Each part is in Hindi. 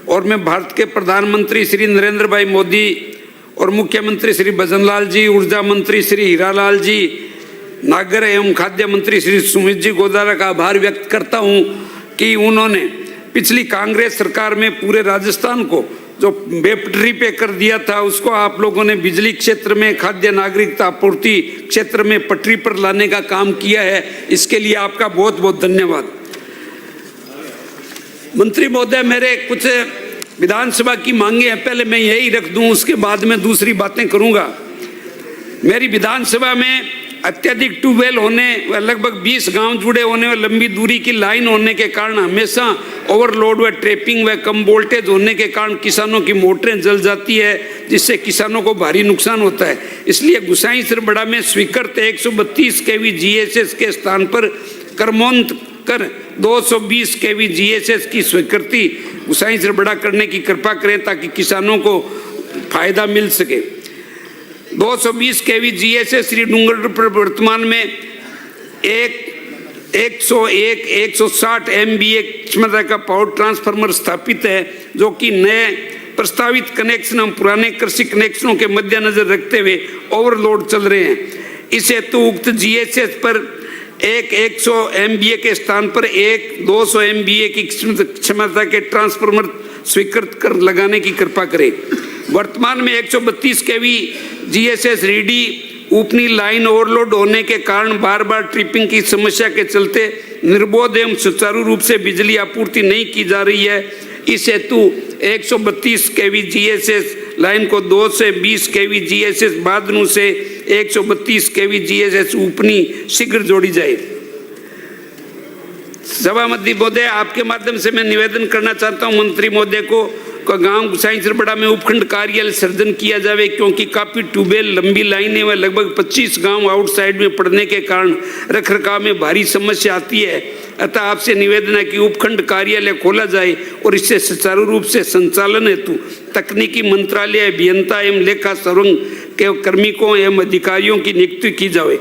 और मैं भारत के प्रधानमंत्री श्री नरेंद्र भाई मोदी और मुख्यमंत्री श्री भजनलाल जी, ऊर्जा मंत्री श्री हीरालाल जी, नागर एवं खाद्य मंत्री श्री सुमित जी गोदारा का आभार व्यक्त करता हूं कि उन्होंने पिछली कांग्रेस सरकार में पूरे राजस्थान को जो बेपटरी पे कर दिया था, उसको आप लोगों ने बिजली क्षेत्र में, खाद्य नागरिकता आपूर्ति क्षेत्र में पटरी पर लाने का काम किया है। इसके लिए आपका बहुत बहुत धन्यवाद। मंत्री महोदय, मेरे कुछ विधानसभा की मांगे हैं, पहले मैं यही रख दूं, उसके बाद में दूसरी बातें करूंगा। मेरी विधानसभा में अत्यधिक ट्यूबवेल होने व लगभग 20 गांव जुड़े होने व लंबी दूरी की लाइन होने के कारण हमेशा ओवरलोड व ट्रैपिंग व कम वोल्टेज होने के कारण किसानों की मोटरें जल जाती है, जिससे किसानों को भारी नुकसान होता है। इसलिए गुसाई सरबड़ा में स्वीकृत 132 kV GSS के स्थान पर क्रमोन्नत कर 220 kV GSS की स्वीकृति गुसाई सरबड़ा करने की कृपा करें ताकि किसानों को फायदा मिल सके। 220 kV GSS श्री डूंगरपुर पर वर्तमान में 160 MVA क्षमता का पावर ट्रांसफार्मर स्थापित है, जो कि नए प्रस्तावित कनेक्शन एवं पुराने कृषि कनेक्शनों के मद्देनजर रखते हुए ओवरलोड चल रहे हैं। इस हेतु उक्त GSS पर 100 MVA के स्थान पर 200 MVA की क्षमता के ट्रांसफार्मर स्वीकृत कर लगाने की कृपा करें। वर्तमान में 132 kV GSS रेडी ऊपरी लाइन ओवरलोड होने के कारण बार बार ट्रिपिंग की समस्या के चलते निर्बाध एवं सुचारू रूप से बिजली आपूर्ति नहीं की जा रही है। इस हेतु 132 kV GSS लाइन को 220 kV GSS बादनू से 132 kV GSS ऊपरी शीघ्र जोड़ी जाए। सभापति महोदय, आपके माध्यम से मैं निवेदन करना चाहता हूं मंत्री महोदय को गांव गुसाई सरबड़ा में उपखंड कार्यालय सृजन किया जाए, क्योंकि काफी ट्यूबवेल लंबी लाइनें व लगभग 25 गांव आउटसाइड में पड़ने के कारण रखरखाव में भारी समस्या आती है। अतः आपसे निवेदन है कि उपखंड कार्यालय खोला जाए और इससे सुचारू रूप से संचालन हेतु तकनीकी मंत्रालय, अभियंता एवं लेखा सर्वंग के कार्मिकों एवं अधिकारियों की नियुक्ति की जाए।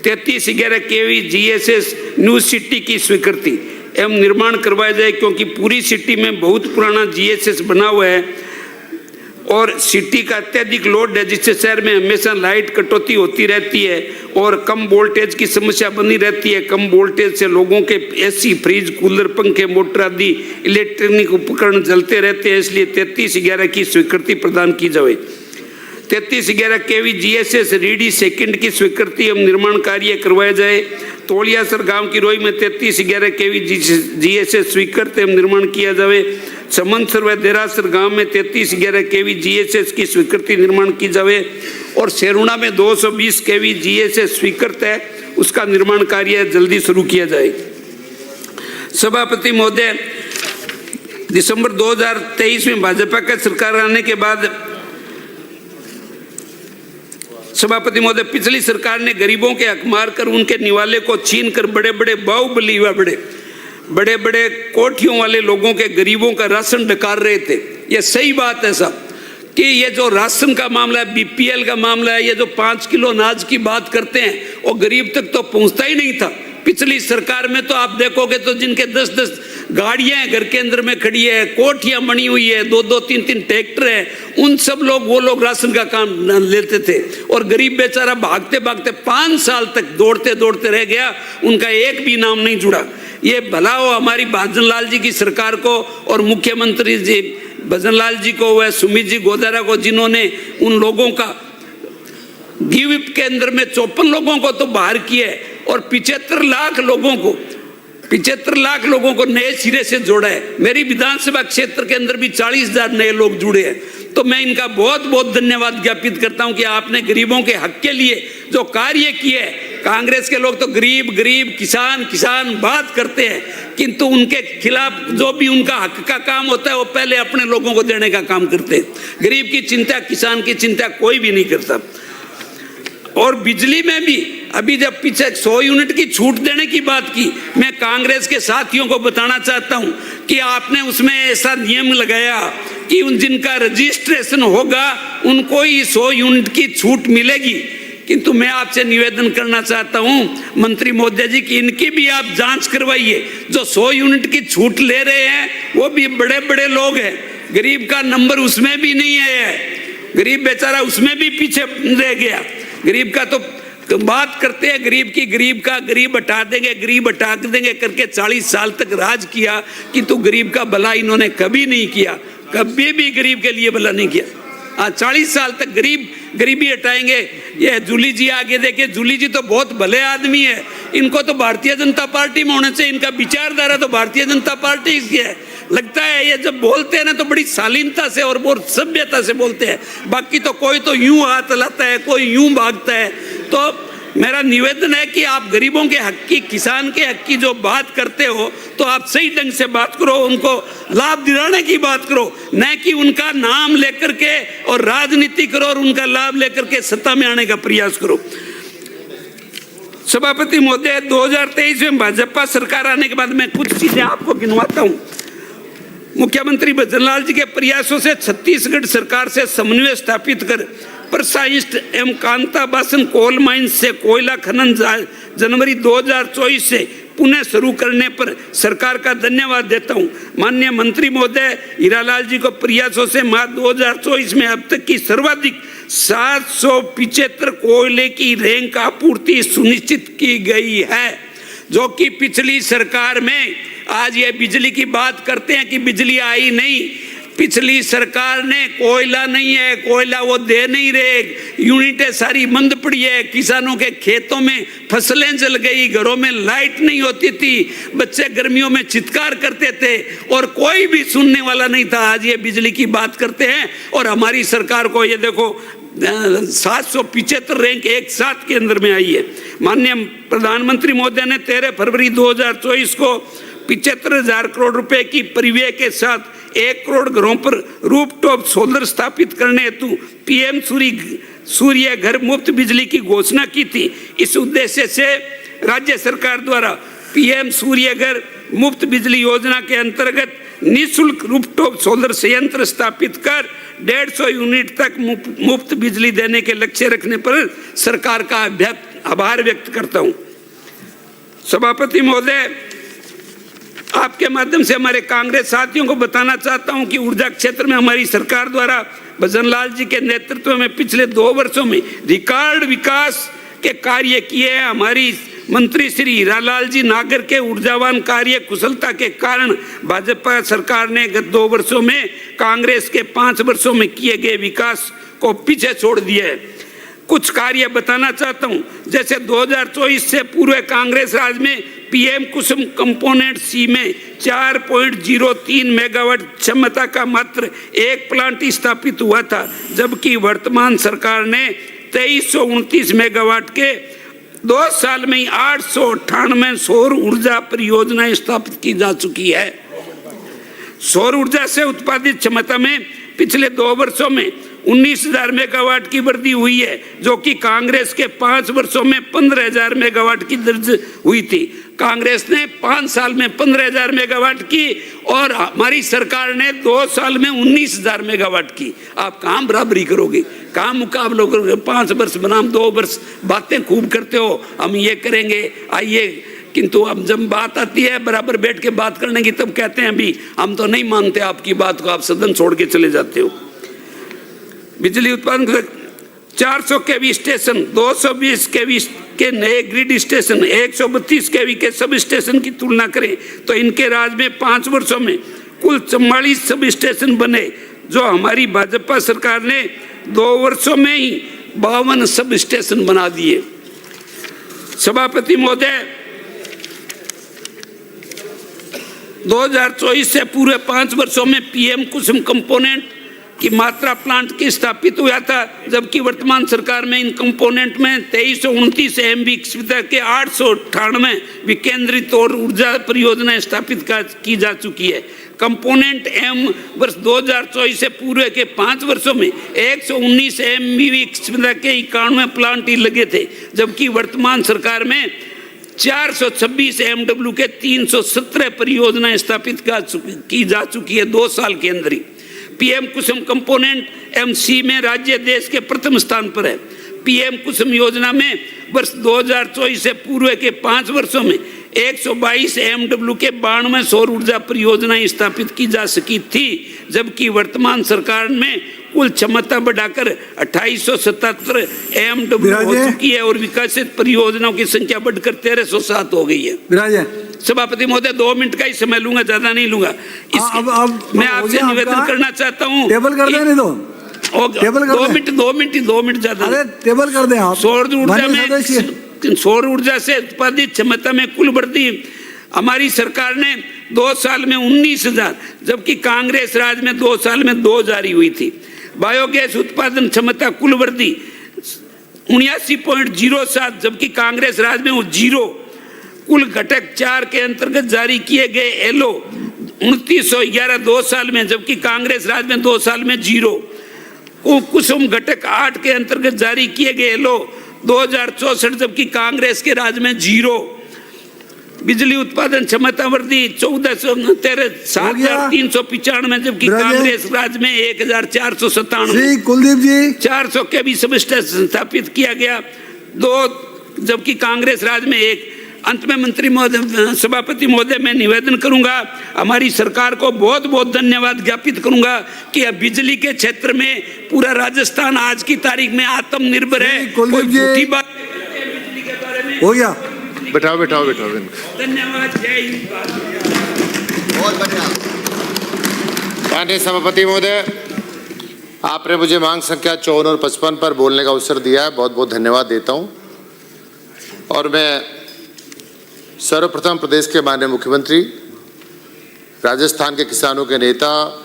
3311 kV GSS न्यू सिटी की स्वीकृति एवं निर्माण करवाया जाए, क्योंकि पूरी सिटी में बहुत पुराना GSS बना हुआ है और सिटी का अत्यधिक लोड है, जिससे शहर में हमेशा लाइट कटौती होती रहती है और कम वोल्टेज की समस्या बनी रहती है। कम वोल्टेज से लोगों के AC, फ्रिज, कूलर, पंखे, मोटर आदि इलेक्ट्रॉनिक उपकरण जलते रहते हैं। इसलिए 3311 की स्वीकृति प्रदान की जाए। 3311 kV GSS रेडी सेकंड की स्वीकृति एवं निर्माण कार्य करवाया जाए। तोलियासर गांव की रोई में 3311 kV GSS स्वीकृत एवं निर्माण किया जाए। समनसर व देरासर गांव में 3311 kV GSS की स्वीकृति निर्माण की जाए और सेरुणा में 220 kV GSS स्वीकृत है, उसका निर्माण कार्य जल्दी शुरू किया जाए। सभापति महोदय, दिसंबर 2023 में भाजपा का सरकार आने के बाद सभापति महोदय, पिछली सरकार ने गरीबों के हक मार कर उनके निवाले को छीन कर बड़े बड़े बाहुबली व बड़े बड़े कोठियों वाले लोगों के गरीबों का राशन डकार रहे थे। ये सही बात है साहब कि ये जो राशन का मामला है, BPL का मामला है, ये जो 5 किलो अनाज की बात करते हैं वो गरीब तक तो पहुंचता ही नहीं था। पिछली सरकार में तो आप देखोगे तो जिनके 10-10 गाड़ियां घर के अंदर में खड़ी है, कोठियां बनी हुई है, 2-2, 3-3 ट्रैक्टर है, उन सब वो लोग राशन का काम लेते थे और गरीब बेचारा भागते भागते 5 साल तक दौड़ते दौड़ते रह गया, उनका एक भी नाम नहीं जुड़ा। ये भला हो हमारी भजनलाल जी की सरकार को और मुख्यमंत्री जी भजनलाल जी को व सुमित जी गोदारा को, जिन्होंने उन लोगों का गिविप के अंदर में 54 लोगों को तो बाहर किया है और 75 लाख लोगों को नए सिरे से जोड़ा है। मेरी विधानसभा क्षेत्र के अंदर भी 40,000 नए लोग जुड़े हैं। तो मैं इनका बहुत बहुत धन्यवाद ज्ञापित करता हूं कि आपने गरीबों के हक के लिए जो कार्य किए है। कांग्रेस के लोग तो गरीब किसान बात करते हैं, किंतु उनके खिलाफ जो भी उनका हक का काम होता है वो पहले अपने लोगों को देने का काम करते हैं। गरीब की चिंता, किसान की चिंता कोई भी नहीं करता। और बिजली में भी अभी जब पीछे 100 यूनिट की छूट देने की बात की, मैं कांग्रेस के साथियों को बताना चाहता हूं कि आपने उसमें ऐसा नियम लगाया कि उन जिनका रजिस्ट्रेशन होगा उनको ही 100 यूनिट की छूट मिलेगी। किंतु मैं आपसे निवेदन करना चाहता हूं मंत्री महोदय जी की इनकी भी आप जांच करवाइए। जो 100 यूनिट की छूट ले रहे हैं वो भी बड़े बड़े लोग हैं, गरीब का नंबर उसमें भी नहीं है, गरीब बेचारा उसमें भी पीछे रह गया। गरीब का तो बात करते हैं गरीब की, गरीब का गरीब हटा देंगे, गरीब हटा देंगे करके 40 साल तक राज किया, किंतु गरीब का भला इन्होंने कभी नहीं किया, कभी भी गरीब के लिए भला नहीं किया। 40 साल तक गरीबी हटाएंगे। ये जूली जी आगे देखे, जूली जी तो बहुत भले आदमी है, इनको तो भारतीय जनता पार्टी में होना चाहिए, इनका विचारधारा तो भारतीय जनता पार्टी की है। लगता है ये जब बोलते हैं ना तो बड़ी शालीनता से और बहुत सभ्यता से बोलते हैं, बाकी तो कोई तो यूं हाथ हिलाता है, कोई यूं भागता है। तो मेरा निवेदन है कि आप गरीबों के हक की, किसान के हक की जो बात करते हो तो आप सही ढंग से बात करो, उनको लाभ दिलाने की बात करो, न कि उनका नाम लेकर के और राजनीति करो और उनका लाभ लेकर के सत्ता में आने का प्रयास करो। सभापति महोदय, 2023 में भाजपा सरकार आने के बाद मैं कुछ चीजें आपको गिनवाता हूं। मुख्यमंत्री भजनलाल जी के प्रयासों से छत्तीसगढ़ सरकार से समन्वय स्थापित कर परसाइस्ट एवं कांता बासन कोल माइंस से कोयला खनन जनवरी 2024 से पुनः शुरू करने पर सरकार का धन्यवाद देता हूं। माननीय मंत्री महोदय, हीरालाल जी को प्रयासों से मार्च 2024 में अब तक की सर्वाधिक 775 कोयले की रैंक आपूर्ति सुनिश्चित की गई है, जो कि पिछली सरकार में, आज ये बिजली की बात करते हैं कि बिजली आई नहीं, पिछली सरकार ने कोयला नहीं है, कोयला वो दे नहीं रहे, यूनिटें सारी बंद पड़ी है, किसानों के खेतों में फसलें जल गई, घरों में लाइट नहीं होती थी, बच्चे गर्मियों में चित्कार करते थे और कोई भी सुनने वाला नहीं था। आज ये बिजली की बात करते हैं और हमारी सरकार को ये देखो 775 रैंक एक साथ के अंदर में आई है। माननीय प्रधानमंत्री महोदय ने 13 फरवरी 2024 को 75,000 करोड़ रुपए की परिव्यय के साथ 1 करोड़ घरों पर रूफटॉप सोलर स्थापित करने हेतु पीएम सूर्य घर मुफ्त बिजली की घोषणा की थी। इस उद्देश्य से राज्य सरकार द्वारा पीएम सूर्य घर मुफ्त बिजली योजना के अंतर्गत निःशुल्क रूफटॉप सोलर संयंत्र स्थापित कर 150 यूनिट तक मुफ्त बिजली देने के लक्ष्य रखने पर सरकार का आभार व्यक्त करता हूं। सभापति महोदय, आपके माध्यम से हमारे कांग्रेस साथियों को बताना चाहता हूं कि ऊर्जा क्षेत्र में हमारी सरकार द्वारा भजनलाल जी के नेतृत्व में पिछले 2 वर्षों में रिकॉर्ड विकास के कार्य किए हैं। हमारी मंत्री श्री हीरालाल जी नागर के ऊर्जावान कार्य कुशलता के कारण भाजपा सरकार ने गत 2 वर्षों में कांग्रेस के 5 वर्षों में किए गए विकास को पीछे छोड़ दिया है। कुछ कार्य बताना चाहता हूं, जैसे 2024 से पूर्व कांग्रेस राज में पीएम कुसुम कंपोनेंट सी में 4.03 मेगावाट क्षमता का मात्र एक प्लांट स्थापित हुआ था, जबकि वर्तमान सरकार ने 2329 मेगावाट के 2 साल में ही 898 सौर ऊर्जा परियोजनाएं स्थापित की जा चुकी है। सौर ऊर्जा से उत्पादित क्षमता में पिछले 2 वर्षों में 19,000 मेगावाट की वृद्धि हुई है, जो कि कांग्रेस के 5 वर्षों में 15,000 मेगावाट की दर्ज हुई थी। कांग्रेस ने 5 साल में 15,000 मेगावाट की और हमारी सरकार ने 2 साल में 19,000 मेगावाट की। आप कहाँ बराबरी करोगे, कहाँ मुकाबला करोगे? 5 वर्ष बनाम 2 वर्ष बातें खूब करते हो, हम ये करेंगे आइए, किंतु अब जब बात आती है बराबर बैठ के बात करने की तब कहते हैं अभी हम तो नहीं मानते आपकी बात को, आप सदन छोड़ के चले जाते हो। बिजली उत्पादन 400 केवी स्टेशन, 220 केवी के नए ग्रिड स्टेशन, 132 केवी के सब स्टेशन की तुलना करें तो इनके राज में 5 वर्षों में कुल 44 सब स्टेशन बने, जो हमारी भाजपा सरकार ने 2 वर्षों में ही 52 सब स्टेशन बना दिए। सभापति महोदय, 2024 से पूरे 5 वर्षों में पीएम कुसुम कंपोनेंट की मात्रा प्लांट की स्थापित हुआ था, जबकि वर्तमान सरकार में इन कंपोनेंट में 2329 एमवी क्षमता के 898 विकेंद्रित और ऊर्जा परियोजनाएं स्थापित की जा चुकी है। कंपोनेंट एम वर्ष 2024 से पूर्व के 5 वर्षों में 119 एमवी क्षमता के 91 प्लांट ही लगे थे, जबकि वर्तमान सरकार में 426 एमडब्ल्यू के 317 परियोजनाएं स्थापित की जा चुकी है 2 साल के अंदर ही। पीएम कुसुम कंपोनेंट एमसी में राज्य देश के प्रथम स्थान पर है। पीएम कुसुम योजना में वर्ष 2024 से पूर्व के 5 वर्षों में 122 एमडब्ल्यू के 92 सौर ऊर्जा परियोजनाएं स्थापित की जा सकी थी, जबकि वर्तमान सरकार में कुल क्षमता बढ़ाकर 2877 एमडब्ल्यू हो चुकी है और विकसित परियोजनाओं की संख्या बढ़कर 1307 हो गई है। सभापति महोदय 2 मिनट का ही समय लूंगा, ज्यादा नहीं लूंगा। मैं आपसे निवेदन करना चाहता हूँ, टेबल कर दें, नहीं तो टेबल कर 2 मिनट ज्यादा। अरे टेबल कर दें आप। सौर ऊर्जा से उत्पादित क्षमता में कुल वृद्धि हमारी सरकार ने 2 साल में 19,000, जबकि कांग्रेस राज में 2 साल में 2,000 ही हुई थी। बायोगैस उत्पादन क्षमता कुल वृद्धि 79.07, जबकि कांग्रेस राज में वो 0। कुल घटक 4 के अंतर्गत जारी किए गए एलओ 2911 2 साल में, जबकि कांग्रेस राज में 2 साल में 0। कुसुम घटक 8 के अंतर्गत जारी किए गए एलओ 2064, जबकि कांग्रेस के राज में 0। बिजली उत्पादन क्षमता वृद्धि 7,395, जबकि कांग्रेस राज में 1,497। कुलदीप जी 400 के भी सबस्टेशन स्थापित किया गया 2, जबकि कांग्रेस राज में 1। अंत में मंत्री महोदय, सभापति महोदय, मैं निवेदन करूंगा, हमारी सरकार को बहुत बहुत धन्यवाद ज्ञापित करूंगा कि अब बिजली के क्षेत्र में पूरा राजस्थान आज की तारीख में आत्मनिर्भर है। कोई झूठी बात बिजली के बारे में हो गया। बैठाओ। धन्यवाद। जय हिंद। बहुत बढ़िया। माननीय सभापति महोदय, आपने मुझे मांग संख्या 54 और 55 पर बोलने का अवसर दिया है, बहुत बहुत धन्यवाद देता हूं। और मैं सर्वप्रथम प्रदेश के माननीय मुख्यमंत्री, राजस्थान के किसानों के नेता